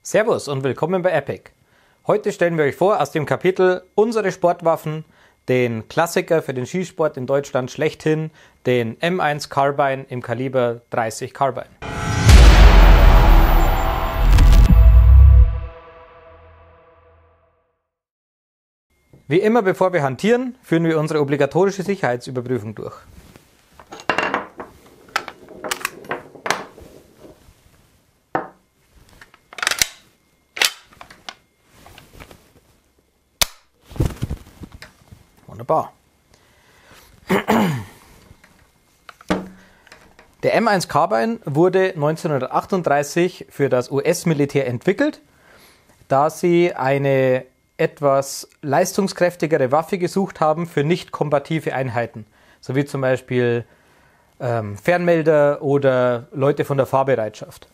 Servus und willkommen bei Epic. Heute stellen wir euch vor aus dem Kapitel Unsere Sportwaffen den Klassiker für den Skisport in Deutschland schlechthin, den M1 Carbine im Kaliber 30 Carbine. Wie immer, bevor wir hantieren, führen wir unsere obligatorische Sicherheitsüberprüfung durch. Wunderbar. Der M1 Carbine wurde 1938 für das US-Militär entwickelt, da sie eine etwas leistungskräftigere Waffe gesucht haben für nicht kombative Einheiten, so wie zum Beispiel Fernmelder oder Leute von der Fahrbereitschaft.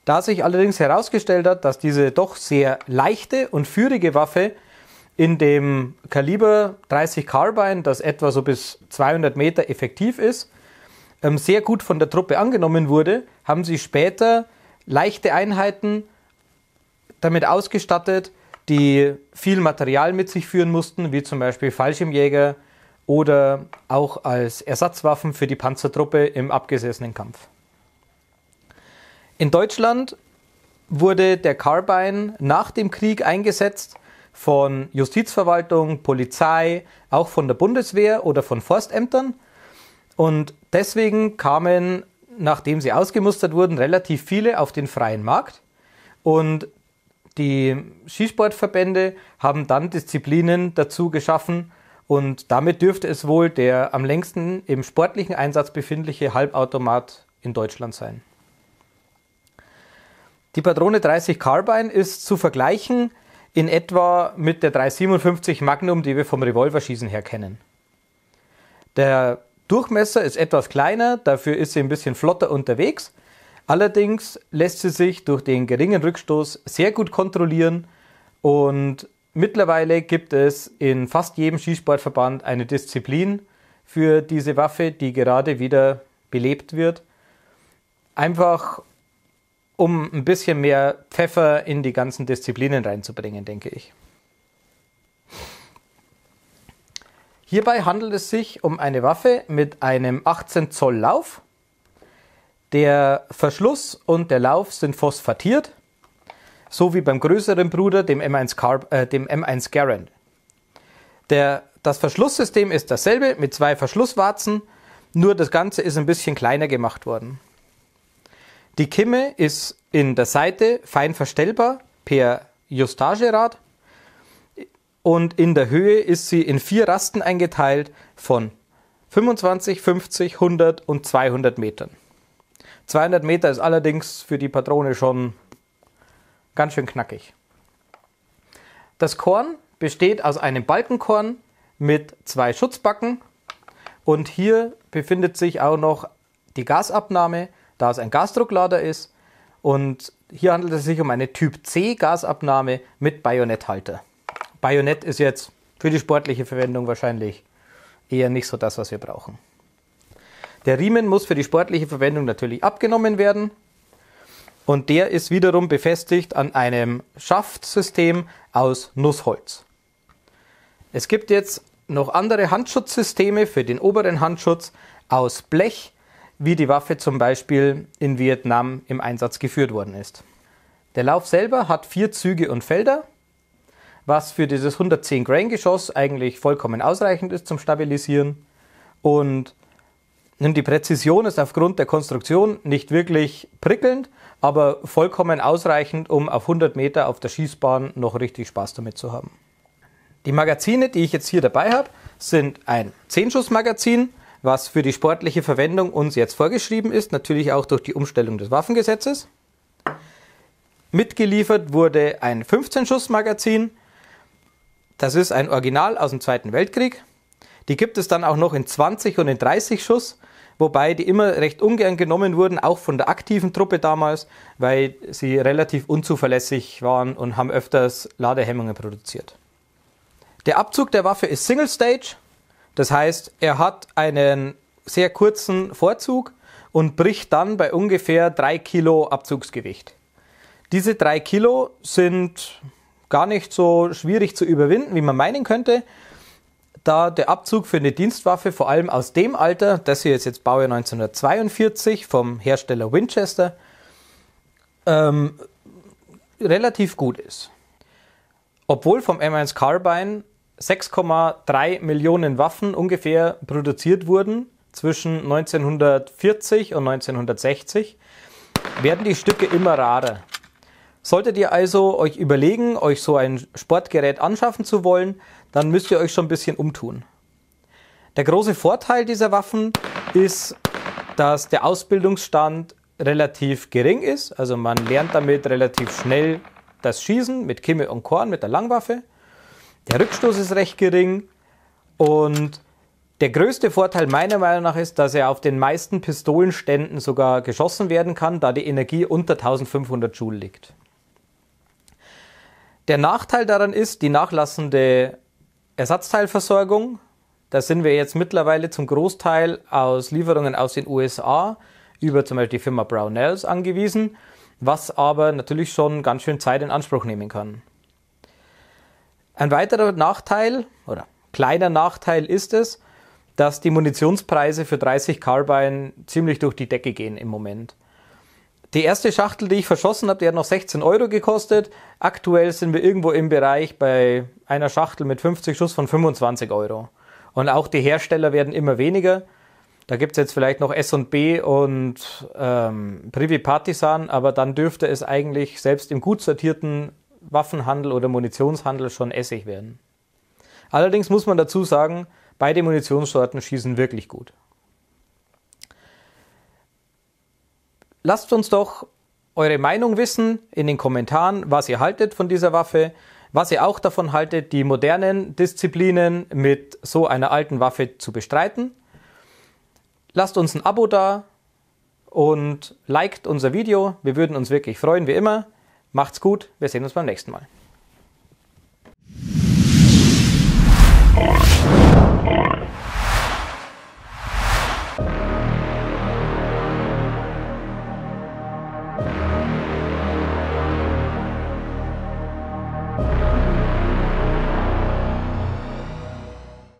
Da sich allerdings herausgestellt hat, dass diese doch sehr leichte und führige Waffe in dem Kaliber 30 Carbine, das etwa so bis 200 Meter effektiv ist, sehr gut von der Truppe angenommen wurde, haben sie später leichte Einheiten damit ausgestattet, die viel Material mit sich führen mussten, wie zum Beispiel Fallschirmjäger oder auch als Ersatzwaffen für die Panzertruppe im abgesessenen Kampf. In Deutschland wurde der Carbine nach dem Krieg eingesetzt von Justizverwaltung, Polizei, auch von der Bundeswehr oder von Forstämtern. Und deswegen kamen, nachdem sie ausgemustert wurden, relativ viele auf den freien Markt. Und die Skisportverbände haben dann Disziplinen dazu geschaffen. Und damit dürfte es wohl der am längsten im sportlichen Einsatz befindliche Halbautomat in Deutschland sein. Die Patrone 30 Carbine ist zu vergleichen in etwa mit der 357 Magnum, die wir vom Revolverschießen her kennen. Der Durchmesser ist etwas kleiner, dafür ist sie ein bisschen flotter unterwegs. Allerdings lässt sie sich durch den geringen Rückstoß sehr gut kontrollieren und mittlerweile gibt es in fast jedem Skisportverband eine Disziplin für diese Waffe, die gerade wieder belebt wird. Einfach um ein bisschen mehr Pfeffer in die ganzen Disziplinen reinzubringen, denke ich. Hierbei handelt es sich um eine Waffe mit einem 18 Zoll Lauf. Der Verschluss und der Lauf sind phosphatiert, so wie beim größeren Bruder, dem M1 Garand. Das Verschlusssystem ist dasselbe mit 2 Verschlusswarzen, nur das Ganze ist ein bisschen kleiner gemacht worden. Die Kimme ist in der Seite fein verstellbar per Justagerad und in der Höhe ist sie in 4 Rasten eingeteilt von 25, 50, 100 und 200 Metern. 200 Meter ist allerdings für die Patrone schon ganz schön knackig. Das Korn besteht aus einem Balkenkorn mit 2 Schutzbacken und hier befindet sich auch noch die Gasabnahme, da es ein Gasdrucklader ist, und hier handelt es sich um eine Typ C Gasabnahme mit Bajonetthalter. Bajonett ist jetzt für die sportliche Verwendung wahrscheinlich eher nicht so das, was wir brauchen. Der Riemen muss für die sportliche Verwendung natürlich abgenommen werden und der ist wiederum befestigt an einem Schaftsystem aus Nussholz. Es gibt jetzt noch andere Handschutzsysteme für den oberen Handschutz aus Blech, wie die Waffe zum Beispiel in Vietnam im Einsatz geführt worden ist. Der Lauf selber hat 4 Züge und Felder, was für dieses 110 Grain Geschoss eigentlich vollkommen ausreichend ist zum Stabilisieren. Und die Präzision ist aufgrund der Konstruktion nicht wirklich prickelnd, aber vollkommen ausreichend, um auf 100 Meter auf der Schießbahn noch richtig Spaß damit zu haben. Die Magazine, die ich jetzt hier dabei habe, sind ein 10-Schuss-Magazin, was für die sportliche Verwendung uns jetzt vorgeschrieben ist, natürlich auch durch die Umstellung des Waffengesetzes. Mitgeliefert wurde ein 15-Schuss-Magazin. Das ist ein Original aus dem Zweiten Weltkrieg. Die gibt es dann auch noch in 20 und in 30 Schuss, wobei die immer recht ungern genommen wurden, auch von der aktiven Truppe damals, weil sie relativ unzuverlässig waren und haben öfters Ladehemmungen produziert. Der Abzug der Waffe ist Single Stage. Das heißt, er hat einen sehr kurzen Vorzug und bricht dann bei ungefähr 3 Kilo Abzugsgewicht. Diese 3 Kilo sind gar nicht so schwierig zu überwinden, wie man meinen könnte, da der Abzug für eine Dienstwaffe vor allem aus dem Alter, das hier ist jetzt Baujahr 1942 vom Hersteller Winchester, relativ gut ist. Obwohl vom M1 Carbine 6,3 Millionen Waffen ungefähr produziert wurden zwischen 1940 und 1960, werden die Stücke immer rarer. Solltet ihr also euch überlegen, euch so ein Sportgerät anschaffen zu wollen, dann müsst ihr euch schon ein bisschen umtun. Der große Vorteil dieser Waffen ist, dass der Ausbildungsstand relativ gering ist. Also man lernt damit relativ schnell das Schießen mit Kimme und Korn, mit der Langwaffe. Der Rückstoß ist recht gering und der größte Vorteil meiner Meinung nach ist, dass er auf den meisten Pistolenständen sogar geschossen werden kann, da die Energie unter 1500 Joule liegt. Der Nachteil daran ist die nachlassende Ersatzteilversorgung. Da sind wir jetzt mittlerweile zum Großteil aus Lieferungen aus den USA über zum Beispiel die Firma Brownells angewiesen, was aber natürlich schon ganz schön Zeit in Anspruch nehmen kann. Ein weiterer Nachteil oder kleiner Nachteil ist es, dass die Munitionspreise für 30 Carbine ziemlich durch die Decke gehen im Moment. Die erste Schachtel, die ich verschossen habe, die hat noch 16 Euro gekostet. Aktuell sind wir irgendwo im Bereich bei einer Schachtel mit 50 Schuss von 25 Euro. Und auch die Hersteller werden immer weniger. Da gibt es jetzt vielleicht noch S&B und Privi Partisan, aber dann dürfte es eigentlich selbst im gut sortierten Waffenhandel oder Munitionshandel schon Essig werden. Allerdings muss man dazu sagen, beide Munitionssorten schießen wirklich gut. Lasst uns doch eure Meinung wissen in den Kommentaren, was ihr haltet von dieser Waffe, was ihr auch davon haltet, die modernen Disziplinen mit so einer alten Waffe zu bestreiten. Lasst uns ein Abo da und liked unser Video. Wir würden uns wirklich freuen, wie immer. Macht's gut, wir sehen uns beim nächsten Mal.